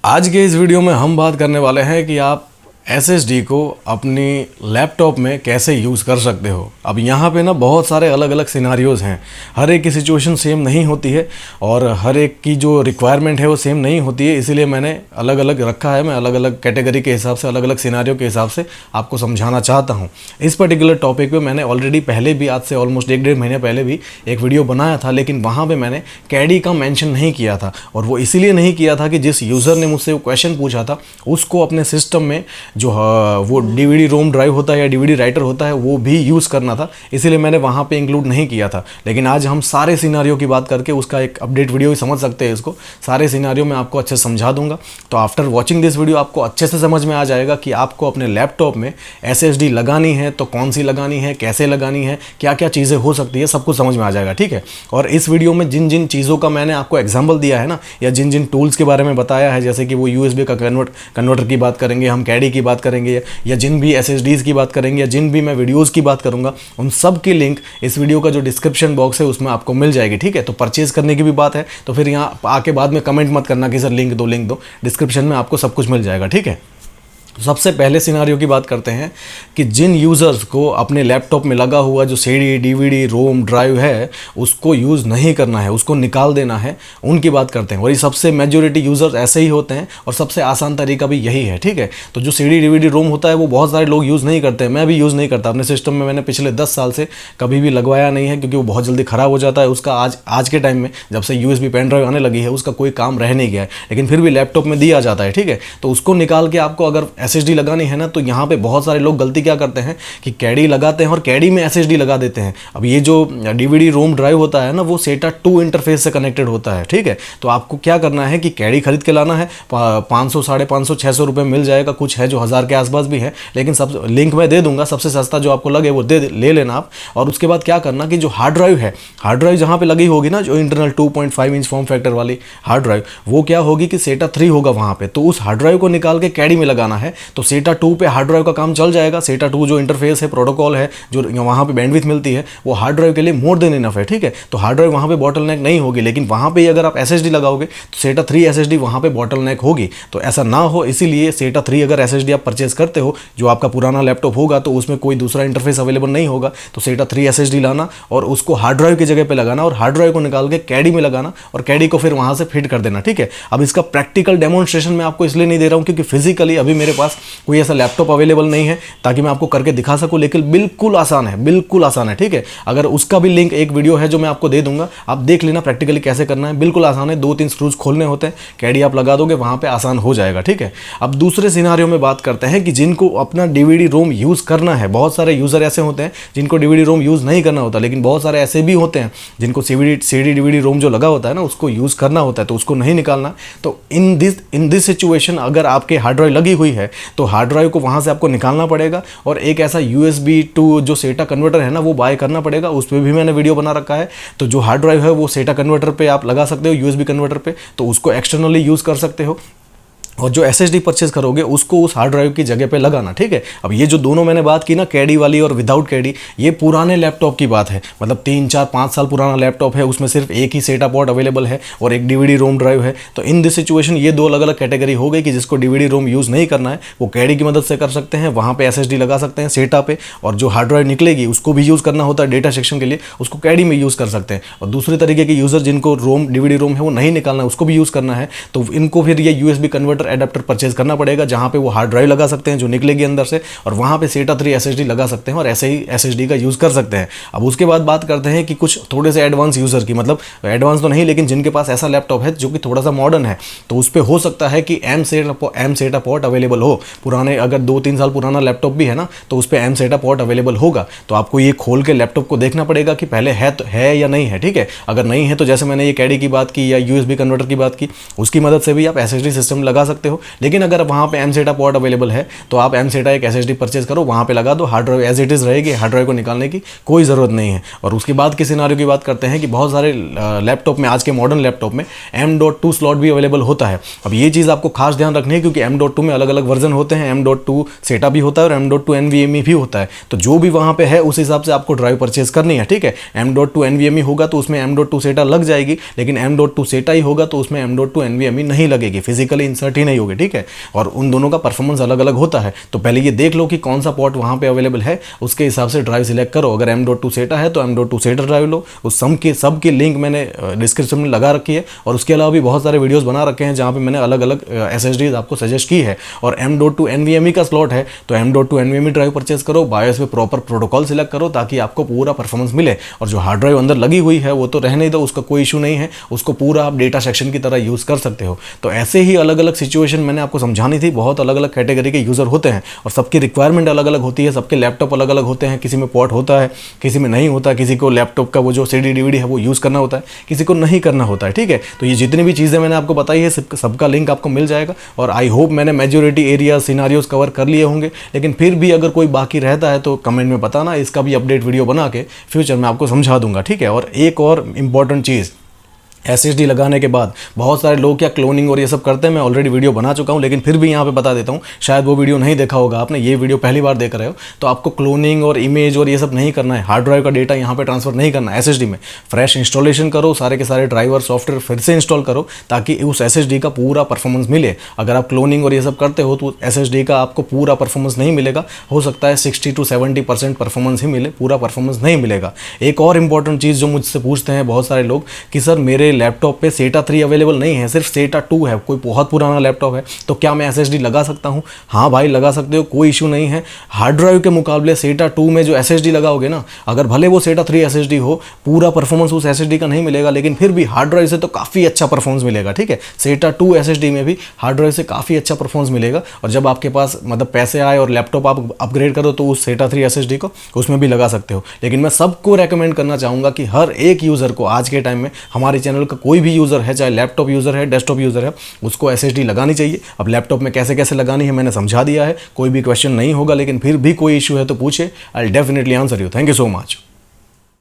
आज के इस वीडियो में हम बात करने वाले हैं कि आप SSD को अपनी लैपटॉप में कैसे यूज़ कर सकते हो। अब यहाँ पे ना बहुत सारे अलग अलग सिनारियोज़ हैं, हर एक की सिचुएशन सेम नहीं होती है और हर एक की जो रिक्वायरमेंट है वो सेम नहीं होती है, इसीलिए मैंने अलग अलग रखा है। मैं अलग अलग कैटेगरी के हिसाब से, अलग अलग सिनारियो के हिसाब से आपको समझाना चाहता हूँ। इस पर्टिकुलर टॉपिक पे मैंने ऑलरेडी पहले भी, आज से ऑलमोस्ट 1-1.5 महीने पहले भी एक वीडियो बनाया था, लेकिन वहाँ पर मैंने कैडी का मैंशन नहीं किया था। और वो इसीलिए नहीं किया था कि जिस यूज़र ने मुझसे वो क्वेश्चन पूछा था उसको अपने सिस्टम में जो वो DVD रोम ड्राइव होता है या DVD राइटर होता है वो भी यूज़ करना था, इसीलिए मैंने वहाँ पे इंक्लूड नहीं किया था। लेकिन आज हम सारे सिनारियो की बात करके उसका एक अपडेट वीडियो ही समझ सकते हैं। इसको सारे सिनारियो में आपको अच्छे से समझा दूंगा। तो आफ्टर वॉचिंग दिस वीडियो आपको अच्छे से समझ में आ जाएगा कि आपको अपने लैपटॉप में SSD लगानी है तो कौन सी लगानी है, कैसे लगानी है, क्या क्या चीज़ें हो सकती है, सब कुछ समझ में आ जाएगा। ठीक है। और इस वीडियो में जिन जिन चीज़ों का मैंने आपको एग्जाम्पल दिया है ना, या जिन जिन टूल्स के बारे में बताया है, जैसे कि वो USB का कन्वर्टर की बात करेंगे, हम कैडी की बात करेंगे, या जिन भी SSDs की बात करेंगे, या जिन भी मैं वीडियोस की बात करूंगा, उन सब की लिंक इस वीडियो का जो डिस्क्रिप्शन बॉक्स है उसमें आपको मिल जाएगी। ठीक है। तो परचेज करने की भी बात है तो फिर यहाँ आके बाद में कमेंट मत करना कि सर लिंक दो, डिस्क्रिप्शन में आपको सब कुछ मिल जाएगा। ठीक है। सबसे पहले सिनारियो की बात करते हैं कि जिन यूज़र्स को अपने लैपटॉप में लगा हुआ जो CD, DVD, रोम ड्राइव है उसको यूज़ नहीं करना है, उसको निकाल देना है, उनकी बात करते हैं। और ये सबसे मेजॉरिटी यूज़र्स ऐसे ही होते हैं और सबसे आसान तरीका भी यही है। ठीक है। तो जो CD, DVD, रोम होता है वो बहुत सारे लोग यूज़ नहीं करते हैं, मैं भी यूज़ नहीं करता अपने सिस्टम में। मैंने पिछले 10 साल से कभी भी लगवाया नहीं है क्योंकि वो बहुत जल्दी ख़राब हो जाता है। उसका आज के टाइम में जब से USB पेन ड्राइव आने लगी है उसका कोई काम रह नहीं गया है, लेकिन फिर भी लैपटॉप में दिया जाता है। ठीक है। तो उसको निकाल के आपको अगर SSD लगानी है ना, तो यहाँ पे बहुत सारे लोग गलती क्या करते हैं कि कैडी लगाते हैं और कैडी में SSD लगा देते हैं। अब ये जो DVD रोम ड्राइव होता है ना वो SATA 2 इंटरफेस से कनेक्टेड होता है। ठीक है। तो आपको क्या करना है कि कैडी खरीद के लाना है, 500, 550, 600 रुपये मिल जाएगा, कुछ है जो 1000 के आसपास भी है, लेकिन सब लिंक मैं दे दूंगा, सबसे सस्ता जो आपको लगे वो ले लेना आप। और उसके बाद क्या करना कि जो हार्ड ड्राइव है, हार्ड ड्राइव जहाँ पे लगी होगी ना, जो इंटरनल 2.5 इंच फॉर्म फैक्टर वाली हार्ड ड्राइव, वो क्या होगी कि SATA 3 होगा वहाँ पे। तो उस हार्ड ड्राइव को निकाल के कैडी में लगाना है तो SATA 2 पे हार्ड ड्राइव का काम चल जाएगा। SATA 2 जो इंटरफेस है, प्रोटोकॉल है, जो वहाँ पे बैंडविड्थ मिलती है, वो हार्ड ड्राइव के लिए मोर देन इनफ है। ठीक है। तो हार्ड ड्राइव वहाँ पे बॉटलनेक नहीं होगी, लेकिन वहाँ पे अगर आप SSD लगाओगे तो SATA 3 SSD वहाँ पे बॉटलनेक होगी। तो ऐसा ना हो इसीलिए SATA 3 अगर SSD आप परचेज करते हो, जो आपका पुराना लैपटॉप होगा तो उसमें कोई दूसरा इंटरफेस अवेलेबल नहीं होगा, तो SATA 3 SSD लाना और उसको हार्ड ड्राइव की जगह पे लगाना और हार्ड ड्राइव को निकाल के कैडी में लगाना और कैडी को फिर वहाँ से फिट कर देना। ठीक है। अब इसका प्रैक्टिकल डेमोन्स्ट्रेशन मैं आपको इसलिए नहीं दे रहा हूँ क्योंकि फिजिकली अभी मेरे पास कोई ऐसा लैपटॉप अवेलेबल नहीं है ताकि मैं आपको करके दिखा सकूं, लेकिन बिल्कुल आसान है, बिल्कुल आसान है। ठीक है। अगर उसका भी लिंक, एक वीडियो है जो मैं आपको दे दूंगा, आप देख लेना प्रैक्टिकली कैसे करना है। बिल्कुल आसान है, 2-3 स्क्रूज खोलने होते हैं, कैडी आप लगा दोगे, वहां पे आसान हो जाएगा। ठीक है। अब दूसरे सिनारियो में बात करते हैं कि जिनको अपना DVD रोम यूज करना है। बहुत सारे यूजर ऐसे होते हैं जिनको DVD रोम यूज नहीं करना होता, लेकिन बहुत सारे ऐसे भी होते हैं जिनको CD, DVD रोम जो लगा होता है ना उसको यूज करना होता है, तो उसको नहीं निकालना। तो इन दिस सिचुएशन अगर आपके हार्ड ड्राइव लगी हुई है तो हार्ड ड्राइव को वहां से आपको निकालना पड़ेगा और एक ऐसा USB टू जो SATA कन्वर्टर है ना वो बाय करना पड़ेगा। उस पर भी मैंने वीडियो बना रखा है। तो जो हार्ड ड्राइव है वो SATA कन्वर्टर पे आप लगा सकते हो, USB कन्वर्टर पे, तो उसको एक्सटर्नली यूज़ कर सकते हो। और जो SSD परचेज करोगे उसको उस हार्ड ड्राइव की जगह पे लगाना। ठीक है। अब ये जो दोनों मैंने बात की ना, कैडी वाली और विदाउट कैडी, ये पुराने लैपटॉप की बात है। मतलब 3, 4, 5 साल पुराना लैपटॉप है, उसमें सिर्फ एक ही SATA पोर्ट अवेलेबल है और एक DVD रोम ड्राइव है। तो इन दिस सिचुएशन ये 2 अलग अलग कैटेगरी हो गई कि जिसको DVD रोम यूज़ नहीं करना है वो कैडी की मदद से कर सकते हैं, वहाँ पर SSD लगा सकते हैं SATA पे, और जो हार्ड ड्राइव निकलेगी उसको भी यूज़ करना होता है डेटा सेक्शन के लिए, उसको कैडी में यूज़ कर सकते हैं। और दूसरे तरीके के यूज़र जिनको DVD रोम है वो नहीं निकालना है, उसको भी यूज़ करना है, तो इनको फिर ये USB कन्वर्टर एडाप्टर परचेज करना पड़ेगा, जहां पे वो हार्ड ड्राइव लगा सकते हैं जो निकलेगी अंदर से, और वहां पे SATA 3 SSD लगा सकते हैं और ऐसे ही SSD का यूज कर सकते हैं। अब उसके बाद बात करते हैं कि कुछ थोड़े से एडवांस यूजर की, मतलब एडवांस तो नहीं लेकिन जिनके पास ऐसा लैपटॉप है जो कि थोड़ा सा मॉडर्न है, तो उस पर हो सकता है कि M SATA पोर्ट अवेलेबल हो। पुराने अगर 2-3 साल पुराना लैपटॉप भी है ना तो उस पर M SATA पोर्ट अवेलेबल होगा। तो आपको ये खोल के लैपटॉप को देखना पड़ेगा कि पहले है या नहीं है। ठीक है। अगर नहीं है तो जैसे मैंने ये कैडी की बात की या USB कन्वर्टर की बात की, उसकी मदद से भी आप SSD सिस्टम लगा सकते हो। लेकिन अगर वहाँ पे M SATA पोर्ट अवेलेबल है तो आप M SATA एक SSD परचेज करो, वहाँ पे लगा दो, hard drive as it is रहेगी, हार्ड ड्राइव को निकालने की कोई ज़रूरत नहीं है। और उसके बाद के सिनारियो की बात करते हैं कि बहुत सारे लैपटॉप में, आज के मॉडर्न लैपटॉप में M.2 स्लॉट भी अवेलेबल होता है। अब ये चीज़ आपको खास ध्यान रखनी है क्योंकि M.2 में अलग अलग वर्जन होते हैं, M.2 SATA भी होता है और M.2 NVMe भी होता है। तो जो भी वहाँ पे है उस हिसाब से आपको ड्राइव परचेज करनी है। ठीक है। M.2 NVMe होगा तो उसमें M.2 SATA लग जाएगी, लेकिन M.2 SATA ही होगा तो उसमें M.2 NVMe नहीं लगेगी, फिजिकली इंसर्ट ही नहीं होगी, ठीक है। और उन दोनों का परफॉर्मेंस अलग अलग होता है। तो पहले ये देख लो कि कौन सा पोर्ट वहाँ पे अवेलेबल है, उसके हिसाब से ड्राइव सिलेक्ट करो। अगर M.2 SATA है तो M.2 SATA ड्राइव लो। उस सब की लिंक मैंने डिस्क्रिप्शन में लगा रखी है, और उसके अलावा भी बहुत सारे वीडियोस बना रखे हैं जहाँ पे मैंने अलग अलग SSDs आपको सजेस्ट की है। और M.2 NVMe का स्लॉट है तो M.2 NVMe ड्राइव परचेज करो, बायोस पे प्रॉपर प्रोटोकॉल सिलेक्ट करो ताकि आपको पूरा परफॉर्मेंस मिले। और जो हार्ड ड्राइव अंदर लगी हुई है वो तो रहने दो, उसका कोई इशू नहीं है, उसको पूरा आप डेटा सेक्शन की तरह यूज़ कर सकते हो। तो ऐसे ही अलग अलग सिचुएशन मैंने आपको समझानी थी। बहुत अलग अलग कैटेगरी के यूज़र होते हैं और सबकी रिक्वायरमेंट अलग अलग होती है, सबके लैपटॉप अलग अलग होते हैं। किसी में पोर्ट होता है, किसी में नहीं होता, किसी को लैपटॉप का वो जो CD DVD है वो यूज़ करना होता है, किसी को नहीं करना होता है, ठीक है। तो ये जितनी भी चीज़ें मैंने आपको बताई है सबका लिंक आपको मिल जाएगा। और आई होप मैंने मेजॉरिटी एरिया सिनारियोज कवर कर लिए होंगे, लेकिन फिर भी अगर कोई बाकी रहता है तो कमेंट में बताना, इसका भी अपडेट वीडियो बना के फ्यूचर में आपको समझा दूंगा, ठीक है। और एक और इम्पॉर्टेंट चीज़, SSD लगाने के बाद बहुत सारे लोग क्या क्लोनिंग और ये सब करते हैं, मैं ऑलरेडी वीडियो बना चुका हूँ, लेकिन फिर भी यहाँ पे बता देता हूँ, शायद वो वीडियो नहीं देखा होगा आपने, ये वीडियो पहली बार देख रहे हो तो आपको क्लोनिंग और इमेज और ये सब नहीं करना है। हार्ड ड्राइव का डेटा यहाँ पे ट्रांसफर नहीं करना है SSD में। फ्रेश इंस्टॉलेशन करो, सारे के सारे ड्राइवर सॉफ्टवेयर फिर से इंस्टॉल करो ताकि उस SSD का पूरा परफॉर्मेंस मिले। अगर आप क्लोनिंग और ये सब करते हो तो SSD का आपको पूरा परफॉर्मेंस नहीं मिलेगा, हो सकता है 60 to 70% परफॉर्मेंस ही मिले, पूरा परफॉर्मेंस नहीं मिलेगा। एक और इंपॉर्टेंट चीज़ जो मुझसे पूछते हैं बहुत सारे लोग कि सर मेरे लैपटॉप पे SATA 3 अवेलेबल नहीं है, सिर्फ SATA 2 है, कोई बहुत पुराना लैपटॉप है, तो क्या मैं SSD लगा सकता हूँ? हाँ भाई लगा सकते हो, कोई इशू नहीं है। हार्ड ड्राइव के मुकाबले SATA 2 में जो SSD लगाओगे ना, अगर भले वो SATA 3 SSD हो, पूरा परफॉर्मेंस उस SSD का नहीं मिलेगा, लेकिन फिर भी हार्ड ड्राइव से तो काफ़ी अच्छा परफॉर्मेंस मिलेगा, ठीक है। SATA 2 SSD में भी हार्ड ड्राइव से काफ़ी अच्छा परफॉर्मेंस मिलेगा। और जब आपके पास मतलब पैसे आए और लैपटॉप आप अपग्रेड करो तो उस SATA 3 SSD को उसमें भी लगा सकते हो। लेकिन मैं सबको रेकमेंड करना चाहूँगा कि हर एक यूज़र को आज के टाइम में, हमारे चैनल का कोई भी यूज़र है, चाहे लैपटॉप यूज़र है, डेस्कटॉप यूज़र है, उसको SSD लगानी चाहिए। अब लैपटॉप में कैसे कैसे लगानी है मैंने समझा दिया है, कोई भी क्वेश्चन नहीं होगा, लेकिन फिर भी कोई इशू है तो पूछे, I will definitely answer you. Thank you so much.